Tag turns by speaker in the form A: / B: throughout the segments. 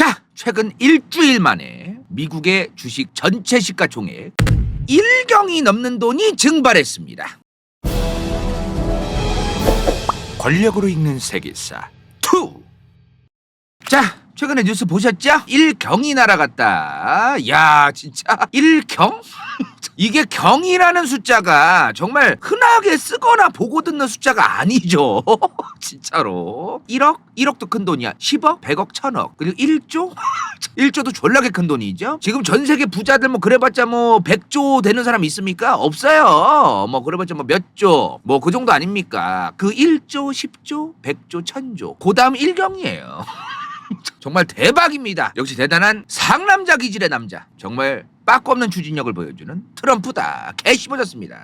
A: 자, 최근 일주일 만에 미국의 주식 전체 시가총액 1경이 넘는 돈이 증발했습니다. 권력으로 읽는 세계사 2. 자, 최근에 뉴스 보셨죠? 1경이 날아갔다. 야, 진짜 1경? 이게 경이라는 숫자가 정말 흔하게 쓰거나 보고 듣는 숫자가 아니죠. 진짜로 1억도 큰 돈이야. 10억, 100억, 1000억, 그리고 1조? 1조도 졸라게 큰 돈이죠. 지금 전 세계 부자들 뭐 그래봤자 뭐 100조 되는 사람 있습니까? 없어요. 뭐 그래봤자 뭐 몇 조, 뭐 그 정도 아닙니까? 그 1조, 10조, 100조, 1000조, 그 다음 1경이에요. 정말 대박입니다. 역시 대단한 상남자 기질의 남자. 정말 빠꾸 없는 추진력을 보여주는 트럼프다. 개씹어졌습니다.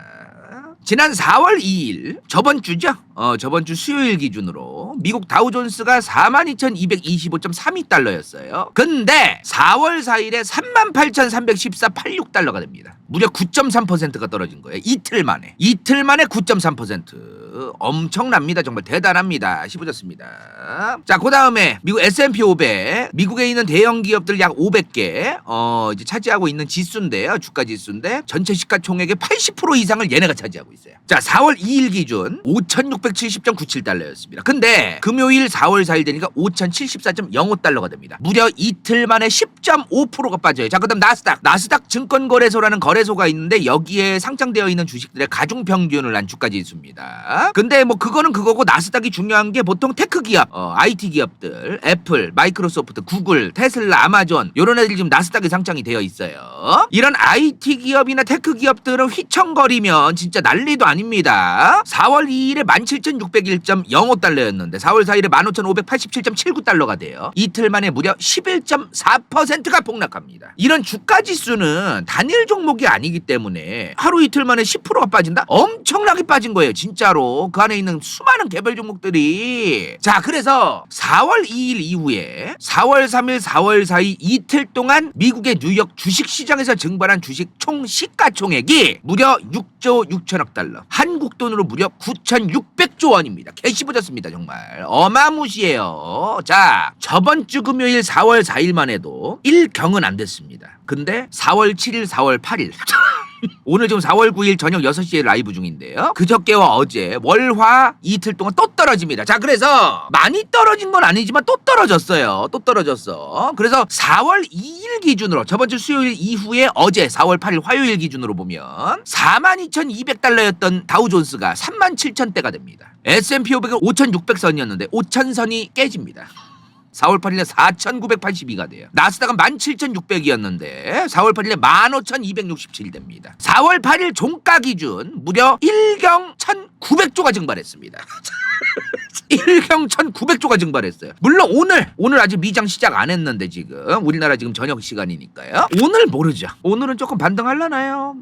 A: 지난 4월 2일 저번 주죠. 저번 주 수요일 기준으로 미국 다우존스가 42,225.32달러였어요. 근데 4월 4일에 38,314.86달러가 됩니다. 무려 9.3%가 떨어진 거예요. 이틀 만에 9.3%. 엄청납니다. 정말 대단합니다. 씹어졌습니다. 자, 그 다음에 미국 S&P 500, 미국에 있는 대형 기업들 약 500개 이제 차지하고 있는 지수인데요. 주가 지수인데 전체 시가총액의 80% 이상을 얘네가 차지하고 있어요. 자, 4월 2일 기준 5,670.97달러였습니다. 근데 금요일 4월 4일 되니까 5,074.05달러가 됩니다. 무려 이틀 만에 10.5%가 빠져요. 자, 그다음 나스닥 증권거래소라는 거래소가 있는데 여기에 상장되어 있는 주식들의 가중평균을 한 주가 지수입니다. 근데 뭐 그거는 그거고 나스닥이 중요한 게 보통 테크 기업, IT 기업들, 애플, 마이크로소프트, 구글, 테슬라, 아마존 이런 애들이 지금 나스닥에 상장이 되어 있어요. 이런 IT 기업이나 테크 기업들은 휘청거리면 진짜 난리도 아닙니다. 4월 2일에 17,601.05달러였는데 4월 4일에 15,587.79달러가 돼요. 이틀 만에 무려 11.4%가 폭락합니다. 이런 주가 지수는 단일 종목이 아니기 때문에 하루 이틀 만에 10%가 빠진다? 엄청나게 빠진 거예요. 진짜로. 그 안에 있는 수많은 개별 종목들이. 자, 그래서 4월 2일 이후에 4월 3일, 4월 4일 이틀 동안 미국의 뉴욕 주식시장에서 증발한 주식 총 시가총액이 무려 6조 6천억 달러. 한국 돈으로 무려 9,600조 원입니다. 개씹어졌습니다. 정말 어마무시해요. 자, 저번 주 금요일 4월 4일만 해도 1경은 안 됐습니다. 근데 4월 7일, 4월 8일 오늘 지금 4월 9일 저녁 6시에 라이브 중인데요. 그저께와 어제 월화 이틀 동안 또 떨어집니다. 자, 그래서 많이 떨어진 건 아니지만 또 떨어졌어요. 또 떨어졌어. 그래서 4월 2일 기준으로 저번 주 수요일 이후에 어제 4월 8일 화요일 기준으로 보면 42,200달러였던 다우존스가 37,000대가 됩니다. S&P 500은 5,600선이었는데 5,000선이 깨집니다. 4월 8일에 4,982가 돼요. 나스닥은 17,600이었는데 4월 8일에 15,267 됩니다. 4월 8일 종가 기준 무려 1경 1,900조가 증발했습니다. 1경 1,900조가 증발했어요. 물론 오늘 아직 미장 시작 안 했는데 지금 우리나라 지금 저녁 시간이니까요. 오늘 모르죠. 오늘은 조금 반등하려나요?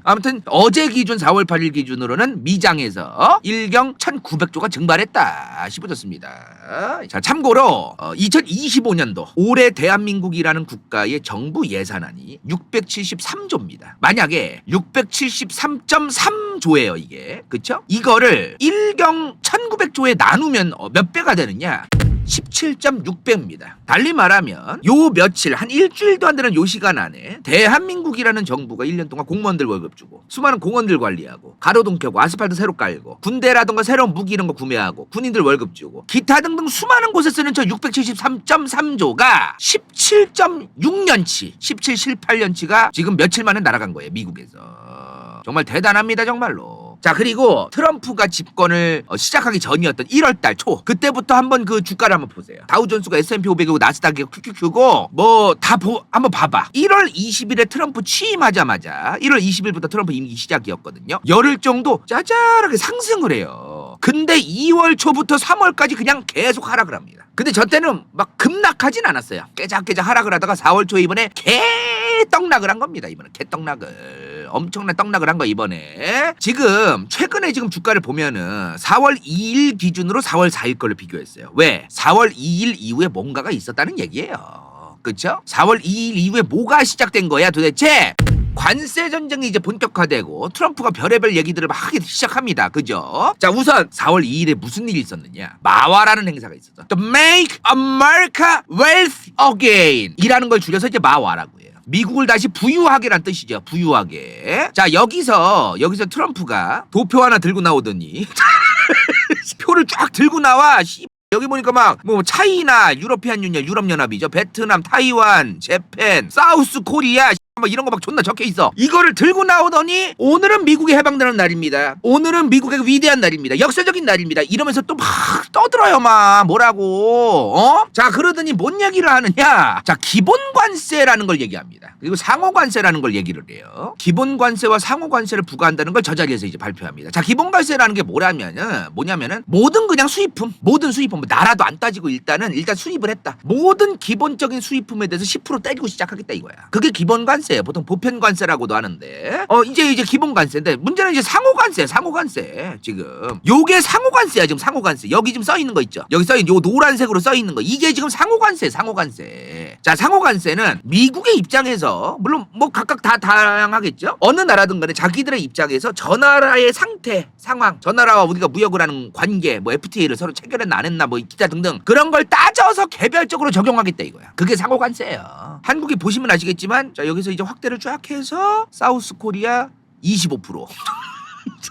A: 아무튼 어제 기준 4월 8일 기준으로는 미장에서 1경 1,900조가 증발했다 싶어졌습니다. 자, 참고로 2025년도 올해 대한민국이라는 국가의 정부 예산안이 673조입니다. 만약에 673.3조예요 이게. 그쵸? 이거를 1경 1,900조에 나누면 몇 배가 되느냐? 17.6배입니다. 달리 말하면 요 며칠 한 일주일도 안 되는 요 시간 안에 대한민국이라는 정부가 1년 동안 공무원들 월급 주고 수많은 공원들 관리하고 가로등 켜고 아스팔트 새로 깔고 군대라던가 새로운 무기 이런 거 구매하고 군인들 월급 주고 기타 등등 수많은 곳에 쓰는 저 673.3조가 17.6년치 17, 18년치가 지금 며칠 만에 날아간 거예요. 미국에서. 정말 대단합니다. 정말로. 자, 그리고 트럼프가 집권을 시작하기 전이었던 1월달 초 그때부터 한번 그 주가를 한번 보세요. 다우존스가 S&P 500이고 나스닥이 큐큐큐고 뭐 다 한번 봐봐. 1월 20일에 트럼프 취임하자마자 1월 20일부터 트럼프 임기 시작이었거든요. 열흘 정도 짜잘하게 상승을 해요. 근데 2월 초부터 3월까지 그냥 계속 하락을 합니다. 근데 저 때는 막 급락하진 않았어요. 깨작깨작 하락을 하다가 4월 초에 이번에 개떡락을 한 겁니다. 이번에 개떡락을. 엄청난 떡락을 한 거 이번에. 지금 최근에 지금 주가를 보면은 4월 2일 기준으로 4월 4일 걸로 비교했어요. 왜? 4월 2일 이후에 뭔가가 있었다는 얘기예요. 그쵸? 4월 2일 이후에 뭐가 시작된 거야 도대체? 관세 전쟁이 이제 본격화되고 트럼프가 별의별 얘기들을 막 하기 시작합니다. 그죠? 자, 우선 4월 2일에 무슨 일이 있었느냐? 마와라는 행사가 있었어. The Make America Wealth again 이라는 걸 줄여서 이제 마와라고 해요. 미국을 다시 부유하게란 뜻이죠. 부유하게. 자, 여기서 트럼프가 도표 하나 들고 나오더니 표를 쫙 들고 나와. 여기 보니까 막 뭐 차이나 유러피안 유니언 유럽연합이죠. 베트남, 타이완, 재팬, 사우스 코리아 뭐 이런 거 막 존나 적혀 있어. 이거를 들고 나오더니 오늘은 미국이 해방되는 날입니다. 오늘은 미국의 위대한 날입니다. 역사적인 날입니다. 이러면서 또 막 떠들어요. 막 뭐라고. 자, 그러더니 뭔 얘기를 하느냐. 자, 기본 관세라는 걸 얘기합니다. 그리고 상호 관세라는 걸 얘기를 해요. 기본 관세와 상호 관세를 부과한다는 걸 저 자리에서 이제 발표합니다. 자, 기본 관세라는 게 뭐냐면은 모든 그냥 수입품, 모든 수입품, 뭐 나라도 안 따지고 일단 수입을 했다. 모든 기본적인 수입품에 대해서 10% 때리고 시작하겠다 이거야. 그게 기본 관세. 보통 보편 관세라고도 하는데 이제 기본 관세인데 문제는 이제 상호 관세 지금 요게 상호 관세야. 지금 상호 관세 여기 지금 써 있는 거 있죠. 여기 써 있는 요 노란색으로 써 있는 거 이게 지금 상호 관세. 자, 상호 관세는 미국의 입장에서 물론 뭐 각각 다 다양하겠죠. 어느 나라든 간에 자기들의 입장에서 저 나라의 상황, 저 나라와 우리가 무역을 하는 관계, 뭐 FTA를 서로 체결했나 안 했나 뭐 기타 등등 그런 걸 따져서 개별적으로 적용하겠다 이거야. 그게 상호 관세예요. 한국이 보시면 아시겠지만 자, 여기서 이제 확대를 쫙 해서 사우스 코리아 25%.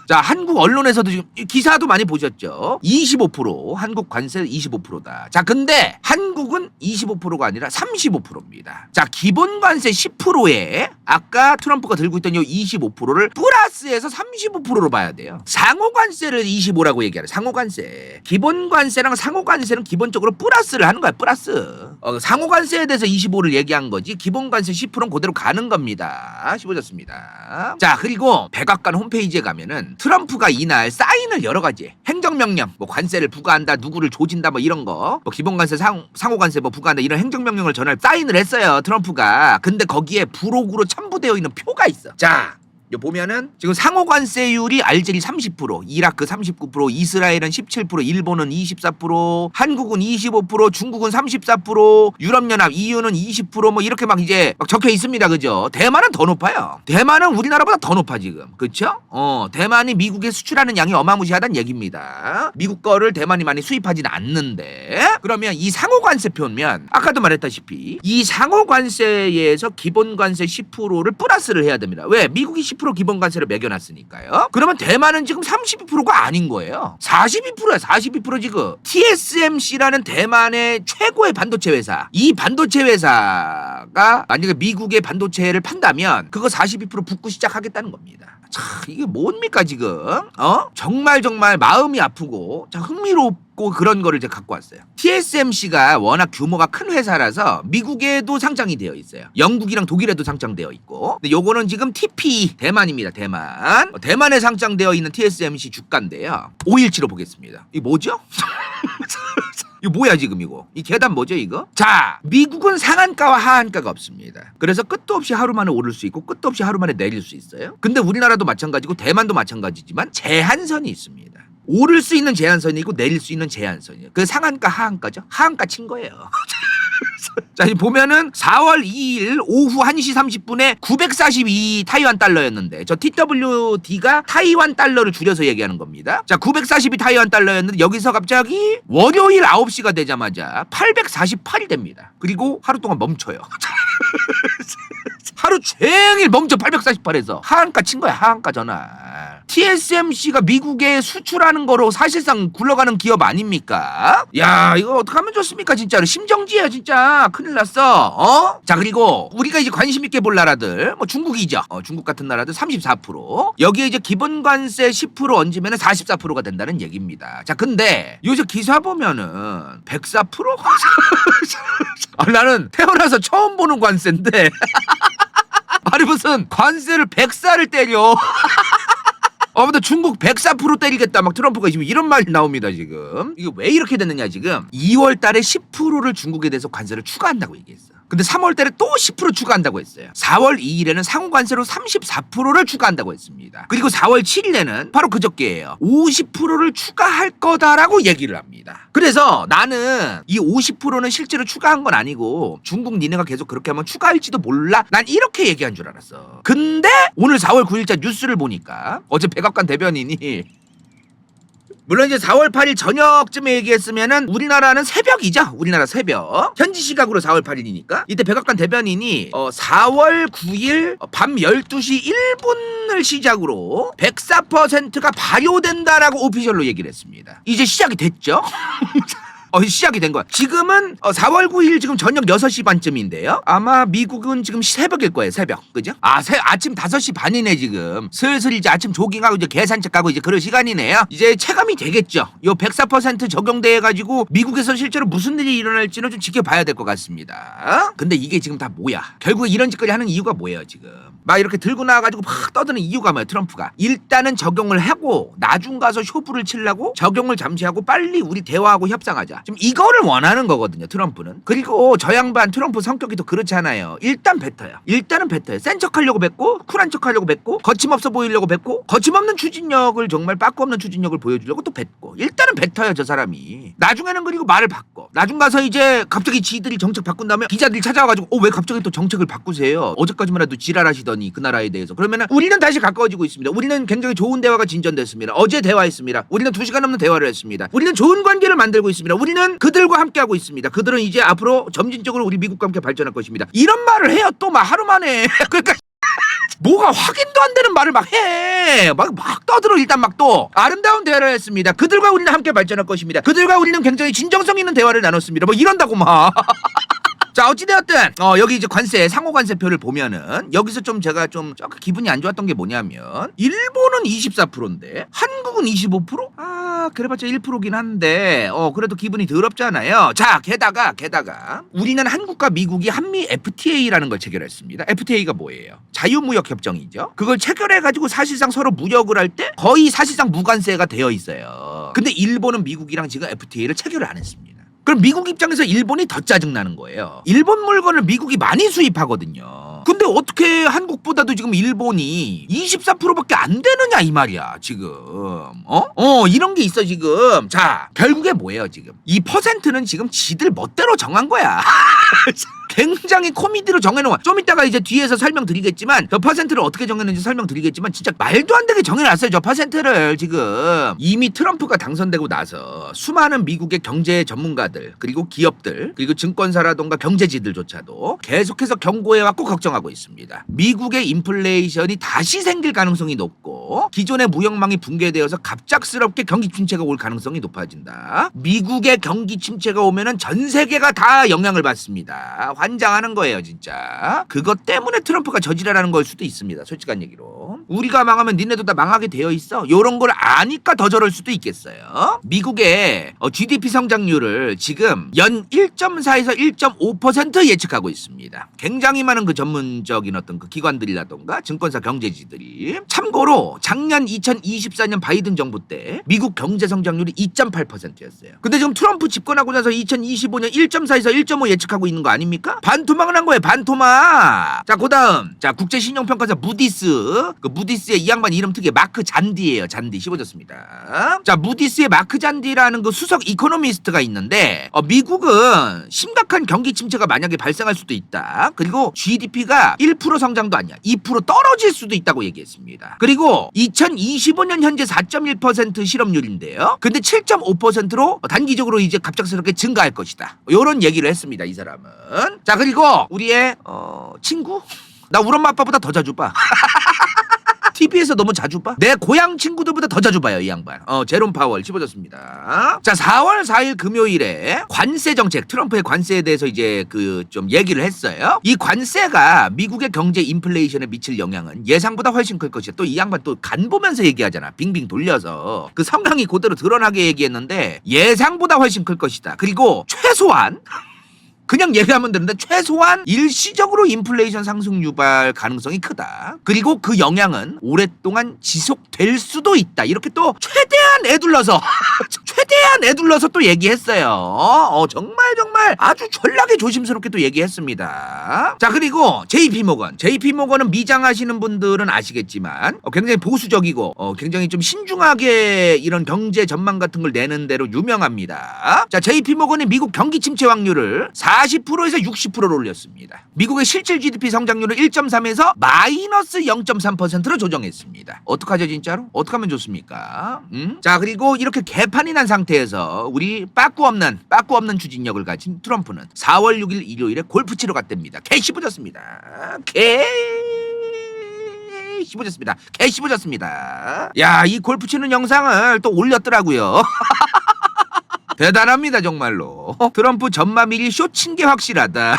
A: 자, 한국 언론에서도 지금 기사도 많이 보셨죠. 25% 한국 관세 25%다. 자, 근데 한국은 25%가 아니라 35%입니다. 자, 기본 관세 10%에 아까 트럼프가 들고 있던 이 25%를 플러스해서 35%로 봐야 돼요. 상호 관세를 25라고 얘기하는 상호 관세. 기본 관세랑 상호 관세는 기본적으로 플러스를 하는 거야. 플러스. 상호 관세에 대해서 25를 얘기한 거지. 기본 관세 10%는 그대로 가는 겁니다. 씹어졌습니다. 자, 그리고 백악관 홈페이지에 가면은 트럼프가 이날 사인을 여러 가지 행정명령, 뭐 관세를 부과한다, 누구를 조진다, 뭐 이런 거, 뭐 기본관세, 상호관세 뭐 부과한다 이런 행정명령을 전날 사인을 했어요 트럼프가. 근데 거기에 부록으로 첨부되어 있는 표가 있어. 자, 보면은 지금 상호관세율이 알제리 30%, 이라크 39%, 이스라엘은 17%, 일본은 24%, 한국은 25%, 중국은 34%, 유럽연합 EU는 20%뭐 이렇게 막 이제 막 적혀 있습니다. 그죠? 대만은 더 높아요. 대만은 우리나라보다 더 높아 지금. 그렇죠? 대만이 미국에 수출하는 양이 어마무시하다는 얘기입니다. 미국 거를 대만이 많이 수입하지는 않는데 그러면 이 상호관세표면 아까도 말했다시피 이 상호관세에서 기본관세 10%를 플러스를 해야 됩니다. 왜? 미국이 10% 기본관세를 매겨놨으니까요. 그러면 대만은 지금 32%가 아닌 거예요. 42%야. 42% 지금. TSMC라는 대만의 최고의 반도체 회사. 이 반도체 회사가 만약에 미국의 반도체를 판다면 그거 42% 붙고 시작하겠다는 겁니다. 참 이게 뭡니까 지금? 정말 마음이 아프고 참 흥미롭고 그런 거를 이제 갖고 왔어요. TSMC가 워낙 규모가 큰 회사라서 미국에도 상장이 되어 있어요. 영국이랑 독일에도 상장되어 있고. 근데 요거는 지금 TP 대만입니다. 대만에 상장되어 있는 TSMC 주가인데요. 5일치로 보겠습니다. 이게 뭐죠? 이거 뭐야 지금 이거? 이 계단 뭐죠 이거? 자, 미국은 상한가와 하한가가 없습니다. 그래서 끝도 없이 하루 만에 오를 수 있고 끝도 없이 하루 만에 내릴 수 있어요. 근데 우리나라도 마찬가지고 대만도 마찬가지지만 제한선이 있습니다. 오를 수 있는 제한선이고 내릴 수 있는 제한선이에요. 그 상한가 하한가죠? 하한가 친 거예요. 자, 보면은 4월 2일 오후 1시 30분에 942 타이완 달러였는데 저 TWD가 타이완 달러를 줄여서 얘기하는 겁니다. 자, 942 타이완 달러였는데 여기서 갑자기 월요일 9시가 되자마자 848이 됩니다. 그리고 하루 동안 멈춰요. 하루 종일 멈춰. 848에서 하한가 친 거야. 하한가 전환. TSMC가 미국에 수출하는 거로 사실상 굴러가는 기업 아닙니까? 야, 이거 어떡하면 좋습니까 진짜로. 심정지야 진짜. 큰일 났어. 자, 그리고 우리가 이제 관심 있게 볼 나라들 뭐 중국이죠. 중국 같은 나라들 34%. 여기에 이제 기본관세 10% 얹으면 44%가 된다는 얘기입니다. 자, 근데 요새 기사 보면은 104%? 나는 태어나서 처음 보는 관세인데 아니 무슨 관세를 104를 때려. 근데 중국 104% 때리겠다 막 트럼프가 지금 이런 말이 나옵니다 지금. 이게 왜 이렇게 됐느냐 지금. 2월 달에 10%를 중국에 대해서 관세를 추가한다고 얘기했어. 근데 3월 달에 또 10% 추가한다고 했어요. 4월 2일에는 상호관세로 34%를 추가한다고 했습니다. 그리고 4월 7일에는 바로 그저께예요. 50%를 추가할 거다라고 얘기를 합니다. 그래서 나는 이 50%는 실제로 추가한 건 아니고 중국 니네가 계속 그렇게 하면 추가할지도 몰라. 난 이렇게 얘기한 줄 알았어. 근데 오늘 4월 9일자 뉴스를 보니까 어제 백악관 대변인이 물론 이제 4월 8일 저녁쯤에 얘기했으면은 우리나라는 새벽이죠. 우리나라 새벽. 현지 시각으로 4월 8일이니까. 이때 백악관 대변인이 4월 9일 밤 12시 1분을 시작으로 104%가 발효된다라고 오피셜로 얘기를 했습니다. 이제 시작이 됐죠. 시작이 된 거야. 지금은 4월 9일 지금 저녁 6시 반쯤인데요. 아마 미국은 지금 새벽일 거예요. 새벽. 그죠? 아침 5시 반이네 지금. 슬슬 이제 아침 조깅하고 이제 계산책 가고 이제 그럴 시간이네요. 이제 체감이 되겠죠. 요 104% 적용돼 가지고 미국에서 실제로 무슨 일이 일어날지는 좀 지켜봐야 될 것 같습니다. 근데 이게 지금 다 뭐야? 결국에 이런 짓거리 하는 이유가 뭐예요 지금? 막 이렇게 들고 나와가지고 막 떠드는 이유가 뭐야? 트럼프가 일단은 적용을 하고 나중 가서 쇼부를 치려고 적용을 잠시하고 빨리 우리 대화하고 협상하자. 지금 이거를 원하는 거거든요 트럼프는. 그리고 저 양반 트럼프 성격이 또 그렇잖아요. 일단 뱉어요. 일단은 뱉어요. 센 척하려고 뱉고 쿨한 척하려고 뱉고 거침없어 보이려고 뱉고 거침없는 추진력을 정말 빠꾸 없는 추진력을 보여주려고 또 뱉고 일단은 뱉어요 저 사람이. 나중에는 그리고 말을 바꿔. 나중 가서 이제 갑자기 지들이 정책 바꾼 다음에 기자들이 찾아와가지고 왜 갑자기 또 정책을 바꾸세요? 어제까지만 해도 지랄하시더니 그 나라에 대해서. 그러면은 우리는 다시 가까워지고 있습니다. 우리는 굉장히 좋은 대화가 진전됐습니다. 어제 대화했습니다. 우리는 2시간 넘는 대화를 했습니다. 우리는 좋은 관계를 만들고 있습니다. 우리는 그들과 함께하고 있습니다. 그들은 이제 앞으로 점진적으로 우리 미국과 함께 발전할 것입니다. 이런 말을 해요. 또 막 하루 만에. 그러니까 뭐가 확인도 안 되는 말을 막 해. 막 떠들어. 일단 막 또 아름다운 대화를 했습니다. 그들과 우리는 함께 발전할 것입니다. 그들과 우리는 굉장히 진정성 있는 대화를 나눴습니다. 뭐 이런다고 막. 자 어찌되었든 여기 이제 관세 상호 관세표를 보면은 여기서 좀 제가 좀 기분이 안 좋았던 게 뭐냐면 일본은 24%인데 한국은 25%? 그래봤자 1%긴 한데 그래도 기분이 더럽잖아요. 자 게다가 우리는 한국과 미국이 한미 FTA라는 걸 체결했습니다. FTA가 뭐예요? 자유무역 협정이죠. 그걸 체결해가지고 사실상 서로 무역을 할 때 거의 사실상 무관세가 되어 있어요. 근데 일본은 미국이랑 지금 FTA를 체결을 안 했습니다. 그럼 미국 입장에서 일본이 더 짜증나는 거예요. 일본 물건을 미국이 많이 수입하거든요. 근데 어떻게 한국보다도 지금 일본이 24%밖에 안 되느냐 이 말이야 지금. 이런 게 있어 지금. 자 결국에 뭐예요 지금. 이 퍼센트는 지금 지들 멋대로 정한 거야. 굉장히 코미디로 정해놓은 거야. 좀 이따가 이제 뒤에서 설명드리겠지만 저 퍼센트를 어떻게 정했는지 설명드리겠지만 진짜 말도 안 되게 정해놨어요 저 퍼센트를 지금. 이미 트럼프가 당선되고 나서 수많은 미국의 경제 전문가들 그리고 기업들 그리고 증권사라던가 경제지들조차도 계속해서 경고해왔고 걱정하고 있습니다. 미국의 인플레이션이 다시 생길 가능성이 높고 기존의 무역망이 붕괴되어서 갑작스럽게 경기 침체가 올 가능성이 높아진다. 미국의 경기 침체가 오면은 전 세계가 다 영향을 받습니다. 환장하는 거예요 진짜. 그것 때문에 트럼프가 저지랄하는 걸 수도 있습니다. 솔직한 얘기로. 우리가 망하면 니네도 다 망하게 되어 있어. 요런 걸 아니까 더 저럴 수도 있겠어요. 미국의 GDP 성장률을 지금 연 1.4에서 1.5% 예측하고 있습니다. 굉장히 많은 그 전문적인 어떤 그 기관들이라던가 증권사 경제지들이. 참고로 작년 2024년 바이든 정부 때 미국 경제 성장률이 2.8%였어요. 근데 지금 트럼프 집권하고 나서 2025년 1.4에서 1.5 예측하고 있는 거 아닙니까? 반토막을 한 거예요. 반토막. 자 그다음 국제신용평가사 무디스. 그 무디스의 이 양반 이름 특이해. 마크 잔디예요. 잔디 씹어졌습니다. 자 무디스의 마크 잔디라는 그 수석 이코노미스트가 있는데 미국은 심각한 경기 침체가 만약에 발생할 수도 있다. 그리고 GDP가 1% 성장도 아니야. 2% 떨어질 수도 있다고 얘기했습니다. 그리고 2025년 현재 4.1% 실업률인데요. 근데 7.5%로 단기적으로 이제 갑작스럽게 증가할 것이다. 요런 얘기를 했습니다. 이 사람은. 자 그리고 우리의 친구? 나 우리 엄마 아빠보다 더 자주 봐. TV에서 너무 자주 봐. 내 고향 친구들보다 더 자주 봐요 이 양반. 제롬 파월 씹어졌습니다. 자 4월 4일 금요일에 관세 정책 트럼프의 관세에 대해서 이제 그 좀 얘기를 했어요. 이 관세가 미국의 경제 인플레이션에 미칠 영향은 예상보다 훨씬 클 것이다. 또 이 양반 또 간 보면서 얘기하잖아. 빙빙 돌려서 그 성향이 그대로 드러나게 얘기했는데 예상보다 훨씬 클 것이다. 그리고 최소한 그냥 얘기하면 되는데 최소한 일시적으로 인플레이션 상승 유발 가능성이 크다. 그리고 그 영향은 오랫동안 지속될 수도 있다. 이렇게 또 최대한 애둘러서 최대한 최대한 애둘러서 또 얘기했어요. 정말 아주 전략에 조심스럽게 또 얘기했습니다. 자, 그리고 JP모건은 미장하시는 분들은 아시겠지만 굉장히 보수적이고 굉장히 좀 신중하게 이런 경제 전망 같은 걸 내는 대로 유명합니다. 자, JP모건이 미국 경기 침체 확률을 40%에서 60%로 올렸습니다. 미국의 실질 GDP 성장률을 1.3에서 마이너스 0.3%로 조정했습니다. 어떡하죠 진짜로? 어떡하면 좋습니까? 자, 그리고 이렇게 개판이 난 상태에서 우리 빠꾸 없는 추진력을 가진 트럼프는 4월 6일 일요일에 골프 치러 갔답니다. 개 씹어졌습니다. 야, 이 골프 치는 영상을 또 올렸더라고요. 대단합니다 정말로. 트럼프 전마밀이 쇼친 게 확실하다.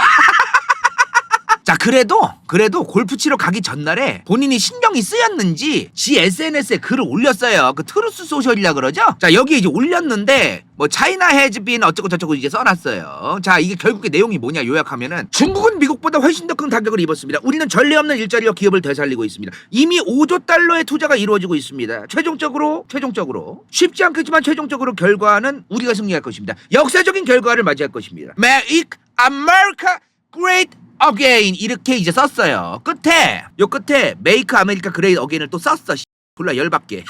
A: 자, 그래도 골프 치러 가기 전날에 본인이 신경이 쓰였는지 지 SNS에 글을 올렸어요. 그 트루스 소셜이라 그러죠? 자, 여기에 이제 올렸는데 뭐 차이나 해즈빈 어쩌고 저쩌고 이제 써놨어요. 자, 이게 결국에 내용이 뭐냐 요약하면은 중국은 미국보다 훨씬 더 큰 타격을 입었습니다. 우리는 전례 없는 일자리와 기업을 되살리고 있습니다. 이미 5조 달러의 투자가 이루어지고 있습니다. 최종적으로 쉽지 않겠지만 최종적으로 결과는 우리가 승리할 것입니다. 역사적인 결과를 맞이할 것입니다. Make America Great Again 이렇게 이제 썼어요. 끝에 Make America Great Again을 또 썼어. 졸라 열받게.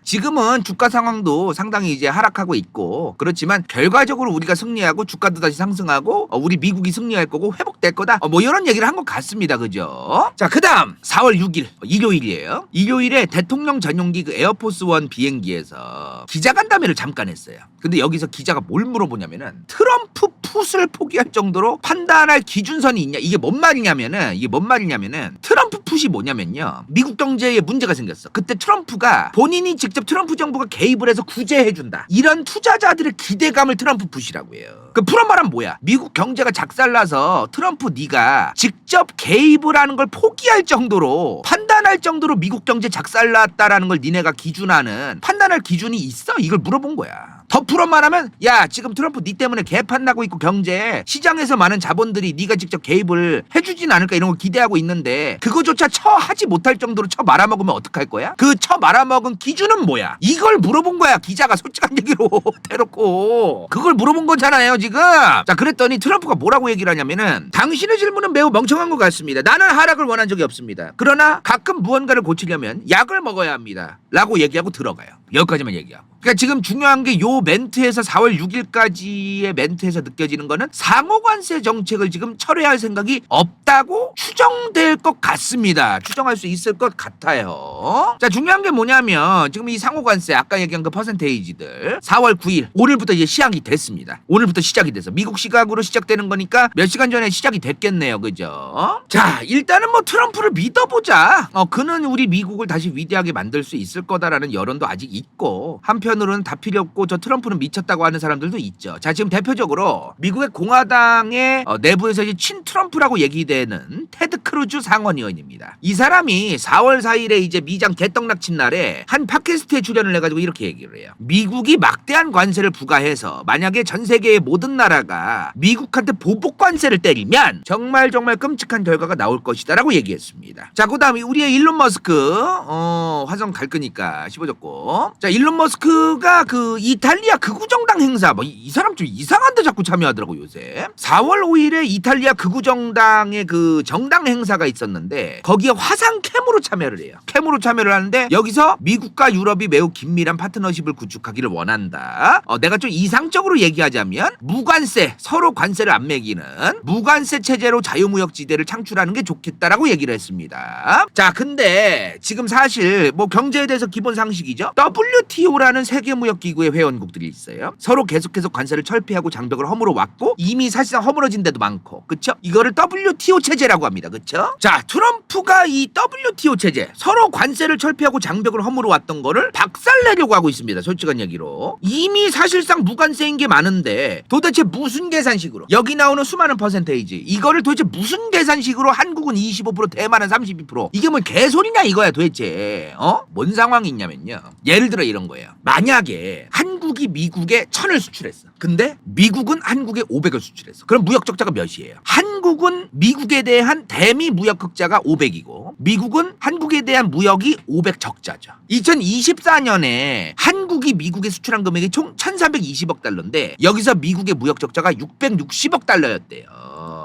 A: 지금은 주가 상황도 상당히 이제 하락하고 있고 그렇지만 결과적으로 우리가 승리하고 주가도 다시 상승하고 우리 미국이 승리할 거고 회복될 거다. 뭐 이런 얘기를 한 것 같습니다. 그죠? 자, 그다음 4월 6일 일요일이에요. 일요일에 대통령 전용기 그 에어포스 원 비행기에서 기자간담회를 잠깐 했어요. 근데 여기서 기자가 뭘 물어보냐면은 트럼프 풋을 포기할 정도로 판단할 기준선이 있냐? 이게 뭔 말이냐면은 트럼프 풋이 뭐냐면요. 미국 경제에 문제가 생겼어. 그때 트럼프가 본인이 직접 트럼프 정부가 개입을 해서 구제해준다. 이런 투자자들의 기대감을 트럼프 풋이라고 해요. 그 풀한 말은 뭐야? 미국 경제가 작살나서 트럼프 네가 직접 개입을 하는 걸 포기할 정도로 판단할 정도로 미국 경제 작살났다라는 걸 니네가 기준하는 판단할 기준이 있어? 이걸 물어본 거야. 더 풀어 말하면 야, 지금 트럼프 니 때문에 개판 나고 있고 경제 시장에서 많은 자본들이 니가 직접 개입을 해주진 않을까 이런 걸 기대하고 있는데 그거조차 처하지 못할 정도로 처 말아먹으면 어떡할 거야? 그 처 말아먹은 기준은 뭐야? 이걸 물어본 거야. 기자가 솔직한 얘기로 대놓고 그걸 물어본 거잖아요 지금. 자, 그랬더니 트럼프가 뭐라고 얘기를 하냐면은 당신의 질문은 매우 멍청한 것 같습니다. 나는 하락을 원한 적이 없습니다. 그러나 가끔 무언가를 고치려면 약을 먹어야 합니다 라고 얘기하고 들어가요. 여기까지만 얘기하고. 그러니까 지금 중요한 게 요 멘트에서 4월 6일까지의 멘트에서 느껴지는 거는 상호관세 정책을 지금 철회할 생각이 없다고 추정될 것 같습니다. 추정할 수 있을 것 같아요. 자, 중요한 게 뭐냐면 지금 이 상호관세 아까 얘기한 그 퍼센테이지들 4월 9일 오늘부터 이제 시작이 됐습니다. 오늘부터 시작이 돼서 미국 시각으로 시작되는 거니까 몇 시간 전에 시작이 됐겠네요. 그죠? 자, 일단은 뭐 트럼프를 믿어보자. 그는 우리 미국을 다시 위대하게 만들 수 있을 거다라는 여론도 아직 있고 한편으로는 다 필요 없고 저 트럼프는 미쳤다고 하는 사람들도 있죠. 자, 지금 대표적으로 미국의 공화당의 내부에서 이제 친 트럼프라고 얘기되는 테드 크루즈 상원 의원입니다. 이 사람이 4월 4일에 이제 미장 개떡락친 날에 한 팟캐스트에 출연을 해가지고 이렇게 얘기를 해요. 미국이 막대한 관세를 부과해서 만약에 전 세계의 모든 나라가 미국한테 보복 관세를 때리면 정말 끔찍한 결과가 나올 것이다라고 얘기했습니다. 자, 그다음에 우리의 일론 머스크 화성 갈 거니까 씹어줬고. 자, 일론 머스크가 그 이탈리아 극우정당 행사 이 사람 좀 이상한데 자꾸 참여하더라고 요새. 4월 5일에 이탈리아 극우정당의 그 정당 행사가 있었는데 거기에 화상 캠으로 참여를 해요. 캠으로 참여를 하는데 여기서 미국과 유럽이 매우 긴밀한 파트너십을 구축하기를 원한다. 내가 좀 이상적으로 얘기하자면 무관세, 서로 관세를 안 매기는 무관세 체제로 자유무역지대를 창출하는 게 좋겠다라고 얘기를 했습니다. 자, 근데 지금 사실 뭐 경제에 대해서 기본 상식이죠. WTO라는 세계무역기구의 회원국들이 있어요. 서로 계속해서 관세를 철폐하고 장벽을 허물어 왔고 이미 사실상 허물어진 데도 많고, 그쵸? 이거를 WTO 체제라고 합니다. 그쵸? 자, 트럼프가 이 WTO 체제, 서로 관세를 철폐하고 장벽을 허물어 왔던 거를 박살내려고 하고 있습니다. 솔직한 얘기로. 이미 사실상 무관세인 게 많은데 도대체 무슨 계산식으로 여기 나오는 수많은 퍼센테이지 이거를 도대체 무슨 계산식으로 한국은 25% 대만은 32% 이게 뭘 개소리냐 이거야 도대체. 뭔 상황이 있냐면요. 예를 들어 이런 거예요. 만약에 한국이 미국에 1000을 수출했어. 근데 미국은 한국에 500을 수출했어. 그럼 무역 적자가 몇이에요? 한국 한국은 미국에 대한 대미 무역 흑자가 500이고 미국은 한국에 대한 무역이 500 적자죠. 2024년에 한국이 미국에 수출한 금액이 총 1320억 달러인데 여기서 미국의 무역 적자가 660억 달러였대요.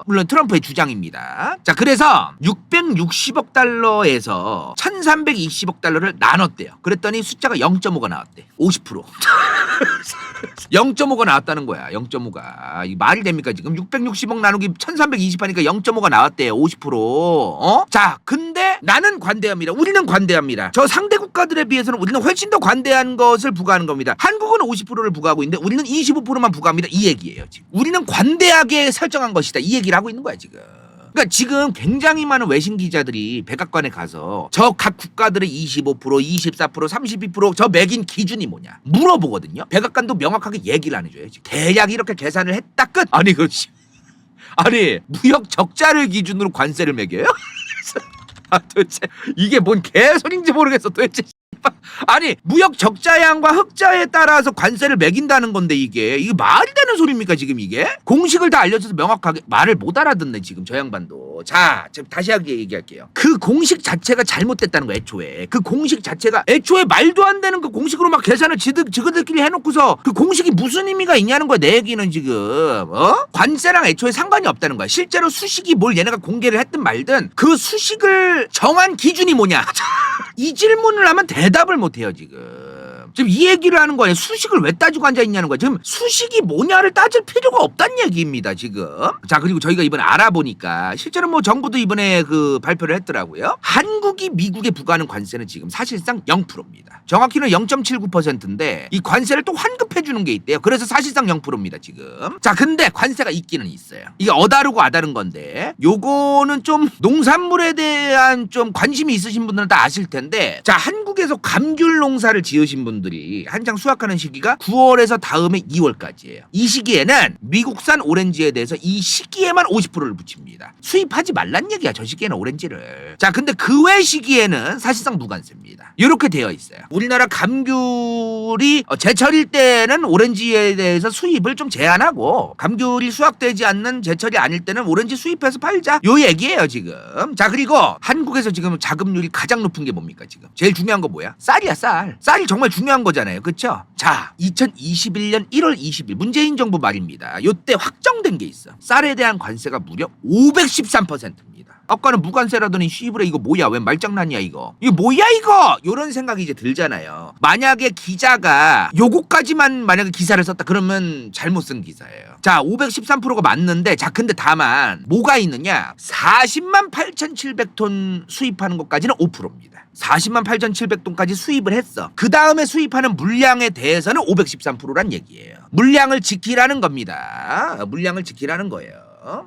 A: 물론 트럼프의 주장입니다. 자, 그래서 660억 달러에서 1320억 달러를 나눴대요. 그랬더니 숫자가 0.5가 나왔대. 50%. 0.5가 나왔다는 거야. 0.5가. 이 말이 됩니까 지금? 660억 나누기 1320 하니까 0.5가 나왔대요. 50%. 자, 근데 나는 관대합니다. 우리는 관대합니다. 저 상대 국가들에 비해서는 우리는 훨씬 더 관대한 것을 부과하는 겁니다. 한국은 50%를 부과하고 있는데 우리는 25%만 부과합니다. 이 얘기예요. 지금. 우리는 관대하게 설정한 것이다. 이 얘기를 하고 있는 거야 지금. 그러니까 지금 굉장히 많은 외신 기자들이 백악관에 가서 저 각 국가들의 25%, 24%, 32%저 매긴 기준이 뭐냐 물어보거든요. 백악관도 명확하게 얘기를 안 해줘요. 대략 이렇게 계산을 했다 끝. 아니 그렇지. 아니 무역 적자를 기준으로 관세를 매겨요? 도대체 이게 뭔 개소리인지 모르겠어 도대체. 아니 무역 적자량과 흑자에 따라서 관세를 매긴다는 건데 이게 말이 되는 소리입니까 지금 이게? 공식을 다 알려줘서 명확하게 말을 못 알아듣네 지금 저 양반도. 자 지금 다시 얘기할게요. 그 공식 자체가 잘못됐다는 거야. 애초에 그 공식 자체가 애초에 말도 안 되는 그 공식으로 막 계산을 지그들끼리 해놓고서 그 공식이 무슨 의미가 있냐는 거야. 내 얘기는 지금 관세랑 애초에 상관이 없다는 거야. 실제로 수식이 뭘 얘네가 공개를 했든 말든 그 수식을 정한 기준이 뭐냐. 이 질문을 하면 대답을 못해요 지금. 지금 이 얘기를 하는 거예요. 수식을 왜 따지고 앉아있냐는 거예요. 지금 수식이 뭐냐를 따질 필요가 없다는 얘기입니다 지금. 자 그리고 저희가 이번에 알아보니까 실제로 뭐 정부도 이번에 그 발표를 했더라고요. 한국이 미국에 부과하는 관세는 지금 사실상 0%입니다. 정확히는 0.79%인데 이 관세를 또 환급해 주는 게 있대요. 그래서 사실상 0%입니다 지금. 자 근데 관세가 있기는 있어요. 이게 어다르고 아다른 건데 요거는 좀 농산물에 대한 좀 관심이 있으신 분들은 다 아실 텐데 자 한국에서 감귤 농사를 지으신 분들이 한창 수확하는 시기가 9월에서 다음해 2월까지예요. 이 시기에는 미국산 오렌지에 대해서 이 시기에만 50%를 붙입니다. 수입하지 말란 얘기야 저 시기에는 오렌지를. 자 근데 그 외 시기에는 사실상 무관세입니다. 이렇게 되어 있어요. 우리나라 감귤이 제철일 때는 오렌지에 대해서 수입을 좀 제한하고 감귤이 수확되지 않는 제철이 아닐 때는 오렌지 수입해서 팔자 요 얘기예요 지금. 자 그리고 한국에서 지금 자급률이 가장 높은 게 뭡니까 지금? 제일 중요한 거 뭐야? 쌀이야 쌀. 쌀이 정말 중요한 거잖아요. 그쵸? 자 2021년 1월 20일 문재인 정부 말입니다. 요때 확정된 게 있어. 쌀에 대한 관세가 무려 513%입니다. 아까는 무관세라더니 씨부레 이거 뭐야? 왜 말장난이야 이거? 이거 뭐야 이거? 요런 생각이 이제 들잖아요. 만약에 기자가 요거까지만 만약에 기사를 썼다 그러면 잘못 쓴 기사예요. 자 513%가 맞는데 자 근데 다만 뭐가 있느냐? 40만 8,700톤 수입하는 것까지는 5%입니다. 40만 8,700톤까지 수입을 했어. 그 다음에 수입하는 물량에 대해서는 513%란 얘기예요. 물량을 지키라는 겁니다. 물량을 지키라는 거예요.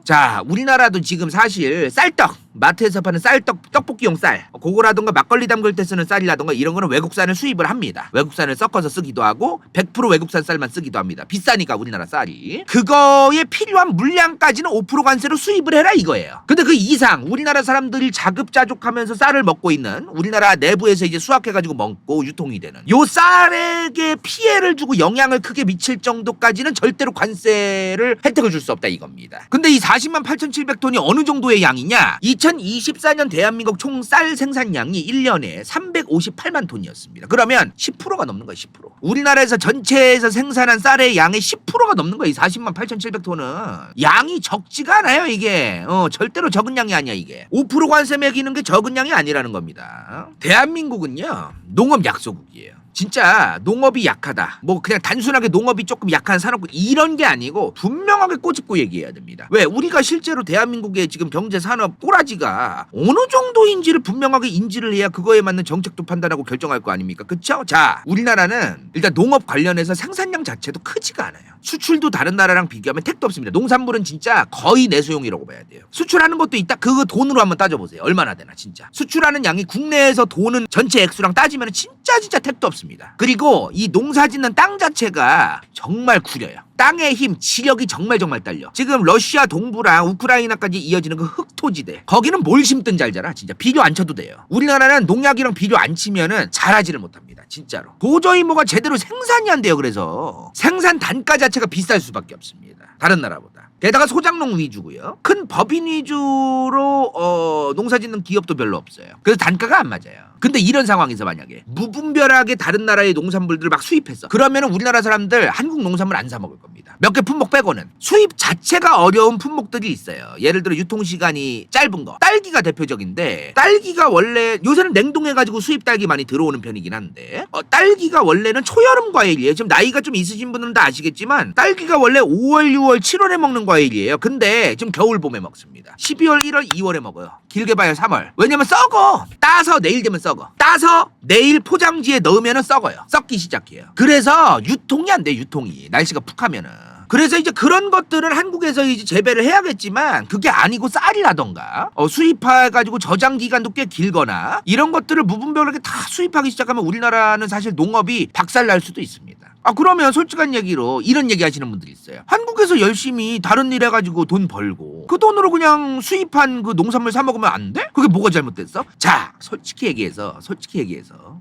A: 자 우리나라도 지금 사실 쌀떡 마트에서 파는 쌀떡 떡볶이용 쌀 그거라던가 막걸리 담글 때 쓰는 쌀이라던가 이런 거는 외국산을 수입을 합니다. 외국산을 섞어서 쓰기도 하고 100% 외국산 쌀만 쓰기도 합니다. 비싸니까 우리나라 쌀이. 그거에 필요한 물량까지는 5% 관세로 수입을 해라 이거예요. 근데 그 이상 우리나라 사람들이 자급자족하면서 쌀을 먹고 있는 우리나라 내부에서 이제 수확해가지고 먹고 유통이 되는 요 쌀에게 피해를 주고 영향을 크게 미칠 정도까지는 절대로 관세를 혜택을 줄 수 없다 이겁니다. 근데 이 40만 8,700톤이 어느 정도의 양이냐? 2024년 대한민국 총 쌀 생산량이 1년에 358만 톤이었습니다. 그러면 10%가 넘는 거예요. 10%. 우리나라에서 전체에서 생산한 쌀의 양의 10%가 넘는 거예요. 이 40만 8,700톤은. 양이 적지가 않아요 이게. 절대로 적은 양이 아니야 이게. 5% 관세 매기는 게 적은 양이 아니라는 겁니다. 대한민국은요 농업 약소국이에요. 진짜 농업이 약하다. 뭐 그냥 단순하게 농업이 조금 약한 산업군 이런 게 아니고 분명하게 꼬집고 얘기해야 됩니다. 왜? 우리가 실제로 대한민국의 지금 경제 산업 꼬라지가 어느 정도인지를 분명하게 인지를 해야 그거에 맞는 정책도 판단하고 결정할 거 아닙니까? 그쵸? 자, 우리나라는 일단 농업 관련해서 생산량 자체도 크지가 않아요. 수출도 다른 나라랑 비교하면 택도 없습니다. 농산물은 진짜 거의 내수용이라고 봐야 돼요. 수출하는 것도 있다. 그거 돈으로 한번 따져보세요. 얼마나 되나 진짜. 수출하는 양이 국내에서 도는 전체 액수랑 따지면 진짜 택도 없습니다. 그리고 이 농사짓는 땅 자체가 정말 구려요. 땅의 힘, 지력이 정말 딸려. 지금 러시아 동부랑 우크라이나까지 이어지는 그 흑토지대. 거기는 뭘 심든 잘 자라. 진짜 비료 안 쳐도 돼요. 우리나라는 농약이랑 비료 안 치면은 자라지를 못합니다. 진짜로. 도저히 뭐가 제대로 생산이 안 돼요. 그래서 생산 단가 자체가 비쌀 수밖에 없습니다. 다른 나라보다. 게다가 소작농 위주고요. 큰 법인 위주로 농사짓는 기업도 별로 없어요. 그래서 단가가 안 맞아요. 근데 이런 상황에서 만약에 무분별하게 다른 나라의 농산물들을 막 수입했어. 그러면 우리나라 사람들 한국 농산물 안 사 먹을 겁니다. 몇 개 품목 빼고는. 수입 자체가 어려운 품목들이 있어요. 예를 들어 유통시간이 짧은 거. 딸기가 대표적인데 딸기가 원래 요새는 냉동해가지고 수입 딸기 많이 들어오는 편이긴 한데 딸기가 원래는 초여름 과일이에요. 지금 나이가 좀 있으신 분들은 다 아시겠지만 딸기가 원래 5월, 6월, 7월에 먹는 과일이에요. 근데 지금 겨울 봄에 먹습니다. 12월, 1월, 2월에 먹어요. 길게 봐야 3월. 왜냐면 썩어. 따서 내일 되면 썩어. 따서 내일 포장지에 넣으면 썩어요. 썩기 시작해요. 그래서 유통이 안 돼. 유통이. 날씨가 푹 하면은. 그래서 이제 그런 것들은 한국에서 이제 재배를 해야겠지만 그게 아니고 쌀이라던가 수입해가지고 저장 기간도 꽤 길거나 이런 것들을 무분별하게 다 수입하기 시작하면 우리나라는 사실 농업이 박살날 수도 있습니다. 그러면 솔직한 얘기로 이런 얘기 하시는 분들이 있어요. 한국에서 열심히 다른 일 해가지고 돈 벌고 그 돈으로 그냥 수입한 그 농산물 사 먹으면 안 돼? 그게 뭐가 잘못됐어? 자, 솔직히 얘기해서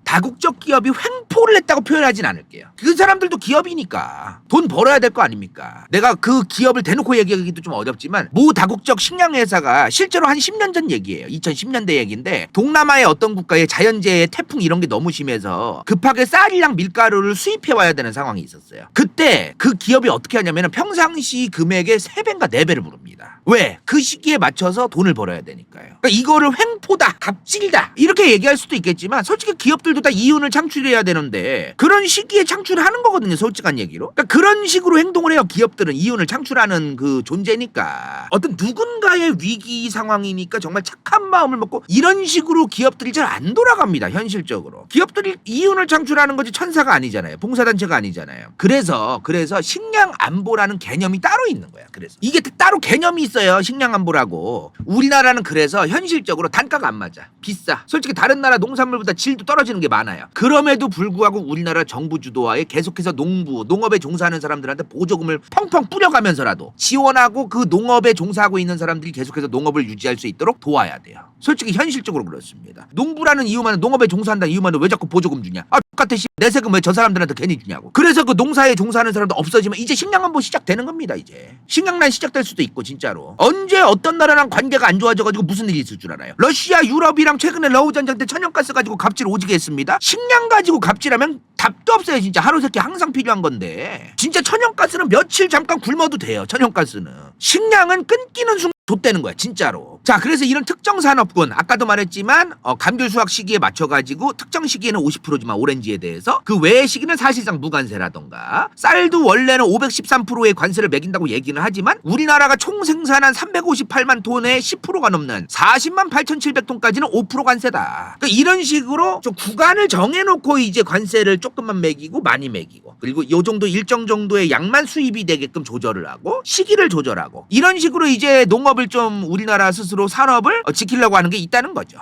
A: 다국적 기업이 횡포를 했다고 표현하진 않을게요. 그 사람들도 기업이니까 돈 벌어야 될 거 아닙니까? 내가 그 기업을 대놓고 얘기하기도 좀 어렵지만 모 다국적 식량회사가 실제로 한 10년 전 얘기예요. 2010년대 얘기인데 동남아의 어떤 국가에 자연재해, 태풍 이런 게 너무 심해서 급하게 쌀이랑 밀가루를 수입해 와야 되는 상황이 있었어요. 그때 그 기업이 어떻게 하냐면 평상시 금액의 3배인가 4배를 부릅니다. 왜? 그 시기에 맞춰서 돈을 벌어야 되니까요. 그러니까 이거를 횡포다, 갑질이다 이렇게 얘기할 수도 있겠지만 솔직히 기업들도 다 이윤을 창출해야 되는데 그런 시기에 창출하는 거거든요. 솔직한 얘기로. 그러니까 그런 식으로 행동을 해요. 기업들은 이윤을 창출하는 그 존재니까 어떤 누군가의 위기 상황이니까 정말 착한 마음을 먹고 이런 식으로 기업들이 잘 안 돌아갑니다. 현실적으로. 기업들이 이윤을 창출하는 거지 천사가 아니잖아요. 봉사단체가 아니잖아요. 그래서 식량 안보라는 개념이 따로 있는 거야. 그래서 이게 따로 개념이 있어요. 식량 안보라고. 우리나라는 그래서 현실적으로 단가가 안 맞아. 비싸. 솔직히 다른 나라 농산물보다 질도 떨어지는 게 많아요. 그럼에도 불구하고 우리나라 정부 주도하에 계속해서 농업에 종사하는 사람들한테 보조금을 펑펑 뿌려가면서라도 지원하고 그 농업에 종사하고 있는 사람들이 계속해서 농업을 유지할 수 있도록 도와야 돼요. 솔직히 현실적으로 그렇습니다. 농부라는 이유만 농업에 종사한다는 이유만 왜 자꾸 보조금 주냐? 똑같아. 내 세금 왜 저 사람들한테 괜히 주냐고. 그래서 그 농사에 종사하는 사람도 없어지면 이제 식량 안보 시작되는 겁니다. 이제 식량난 시작될 수도 있고 진짜로. 언제 어떤 나라랑 관계가 안 좋아져가지고 무슨 일이 있을 줄 알아요? 러시아, 유럽이랑 최근에 러우 전쟁 때 천연가스 가지고 갑질 오지게 했습니다. 식량 가지고 갑질하면 답도 없어요. 진짜 하루 세끼 항상 필요한 건데 진짜 천연가스는 며칠 잠깐 굶어도 돼요. 천연가스는. 식량은 끊기는 순간 좆되는 거야 진짜로. 자, 그래서 이런 특정 산업군 아까도 말했지만 감귤 수확 시기에 맞춰가지고 특정 시기에는 50%지만 오렌지에 대해서 그 외의 시기는 사실상 무관세라던가 쌀도 원래는 513%의 관세를 매긴다고 얘기는 하지만 우리나라가 총 생산한 358만 톤의 10%가 넘는 40만 8,700톤까지는 5% 관세다. 그러니까 이런 식으로 좀 구간을 정해놓고 이제 관세를 조금만 매기고 많이 매기고 그리고 요 정도 일정 정도의 양만 수입이 되게끔 조절을 하고 시기를 조절하고 이런 식으로 이제 농업을 좀 우리나라 스스로 산업을 지키려고 하는 게 있다는 거죠.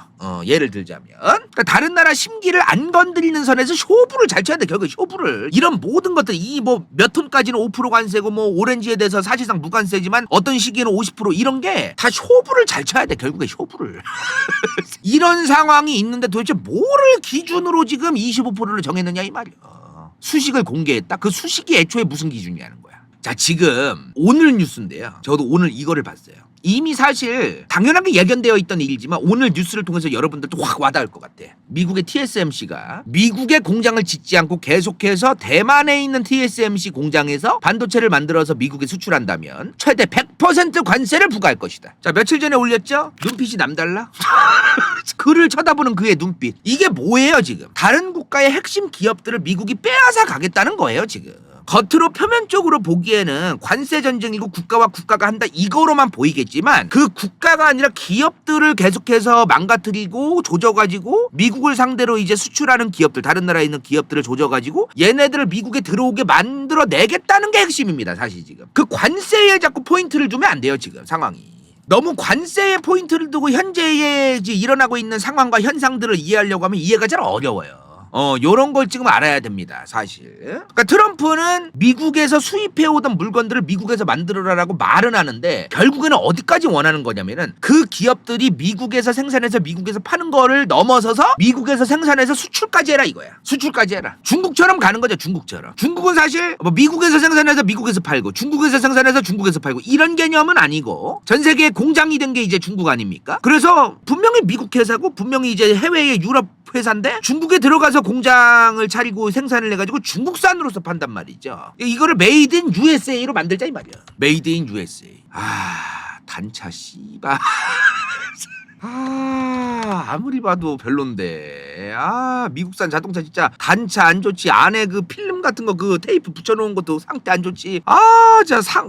A: 예를 들자면 그러니까 다른 나라 심기를 안 건드리는 선에서 쇼부를 잘 쳐야 돼. 결국 쇼부를 이런 모든 것들 이 뭐 몇 톤까지는 5% 관세고 뭐 오렌지에 대해서 사실상 무관세지만 어떤 시기에는 50% 이런 게 다 쇼부를 잘 쳐야 돼. 결국에 쇼부를 이런 상황이 있는데 도대체 뭐를 기준으로 지금 25%를 정했느냐 이 말이야. 수식을 공개했다. 그 수식이 애초에 무슨 기준이냐는 거야. 자, 지금 오늘 뉴스인데요. 저도 오늘 이거를 봤어요. 이미 사실 당연하게 예견되어 있던 일이지만 오늘 뉴스를 통해서 여러분들도 확 와닿을 것 같아. 미국의 TSMC가 미국의 공장을 짓지 않고 계속해서 대만에 있는 TSMC 공장에서 반도체를 만들어서 미국에 수출한다면 최대 100% 관세를 부과할 것이다. 자, 며칠 전에 올렸죠? 눈빛이 남달라? 그를 쳐다보는 그의 눈빛. 이게 뭐예요 지금? 다른 국가의 핵심 기업들을 미국이 빼앗아 가겠다는 거예요 지금. 겉으로 표면적으로 보기에는 관세 전쟁이고 국가와 국가가 한다 이거로만 보이겠지만 그 국가가 아니라 기업들을 계속해서 망가뜨리고 조져가지고 미국을 상대로 이제 수출하는 기업들 다른 나라에 있는 기업들을 조져가지고 얘네들을 미국에 들어오게 만들어내겠다는 게 핵심입니다. 사실 지금 그 관세에 자꾸 포인트를 두면 안 돼요. 지금 상황이 너무 관세에 포인트를 두고 현재에 이제 일어나고 있는 상황과 현상들을 이해하려고 하면 이해가 잘 어려워요. 요런 걸 지금 알아야 됩니다, 사실. 그러니까 트럼프는 미국에서 수입해오던 물건들을 미국에서 만들어라라고 말은 하는데 결국에는 어디까지 원하는 거냐면은 그 기업들이 미국에서 생산해서 미국에서 파는 거를 넘어서서 미국에서 생산해서 수출까지 해라 이거야. 수출까지 해라. 중국처럼 가는 거죠, 중국처럼. 중국은 사실 뭐 미국에서 생산해서 미국에서 팔고 중국에서 생산해서 중국에서 팔고 이런 개념은 아니고 전 세계에 공장이 된 게 이제 중국 아닙니까? 그래서 분명히 미국 회사고 분명히 이제 해외의 유럽 회사인데 중국에 들어가서 공장을 차리고 생산을 해가지고 중국산으로서 판단 말이죠. 이거를 메이드 인 USA로 만들자 이 말이야. 메이드 인 USA. 단차 씨발. 아무리 봐도 별론데. 미국산 자동차 진짜 단차 안 좋지. 안에 그 필름 같은 거 그 테이프 붙여놓은 것도 상태 안 좋지.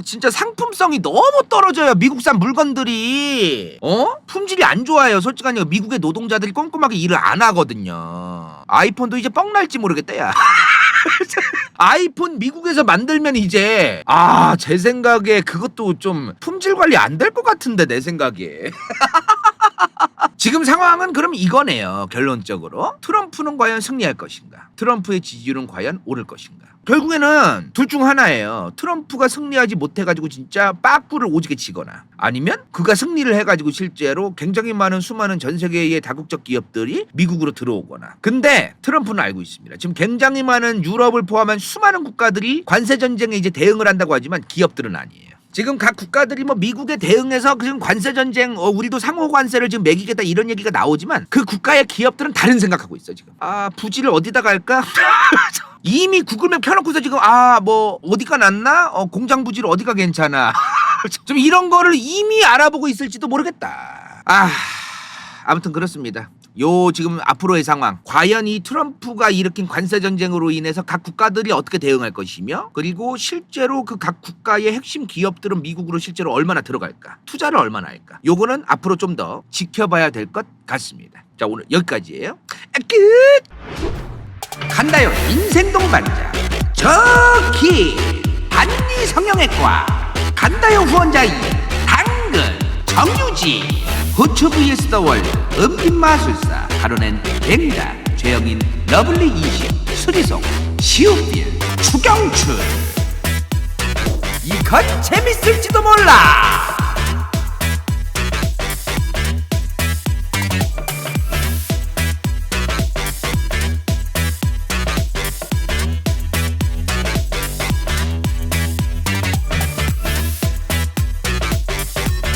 A: 진짜 상품성이 너무 떨어져요. 미국산 물건들이. 품질이 안 좋아요. 솔직하니 미국의 노동자들이 꼼꼼하게 일을 안 하거든요. 아이폰도 이제 뻥 날지 모르겠다 야. 아이폰 미국에서 만들면 이제 제 생각에 그것도 좀 품질 관리 안 될 것 같은데 내 생각에. 지금 상황은 그럼 이거네요. 결론적으로 트럼프는 과연 승리할 것인가, 트럼프의 지지율은 과연 오를 것인가. 결국에는 둘 중 하나예요. 트럼프가 승리하지 못해가지고 진짜 빠꾸를 오지게 치거나 아니면 그가 승리를 해가지고 실제로 굉장히 많은 수많은 전 세계의 다국적 기업들이 미국으로 들어오거나. 근데 트럼프는 알고 있습니다. 지금 굉장히 많은 유럽을 포함한 수많은 국가들이 관세 전쟁에 이제 대응을 한다고 하지만 기업들은 아니에요. 지금 각 국가들이 뭐 미국에 대응해서 지금 관세 전쟁, 우리도 상호 관세를 지금 매기겠다 이런 얘기가 나오지만 그 국가의 기업들은 다른 생각하고 있어 지금. 부지를 어디다 갈까? 이미 구글맵 켜놓고서 지금 뭐 어디가 낫나? 공장 부지를 어디가 괜찮아? 좀 이런 거를 이미 알아보고 있을지도 모르겠다. 아무튼 그렇습니다. 지금 앞으로의 상황, 과연 이 트럼프가 일으킨 관세 전쟁으로 인해서 각 국가들이 어떻게 대응할 것이며, 그리고 실제로 그 각 국가의 핵심 기업들은 미국으로 실제로 얼마나 들어갈까, 투자를 얼마나 할까, 요거는 앞으로 좀 더 지켜봐야 될 것 같습니다. 자, 오늘 여기까지예요. 끝. 간다요 인생 동반자 저키 한리 성형외과 간다요 후원자이 당근 정유지 후추 vs 더월드 은빛마술사 가로낸 뱅다 죄영인 러블리 20 수리송 시우필 추경출. 이건 재밌을지도 몰라.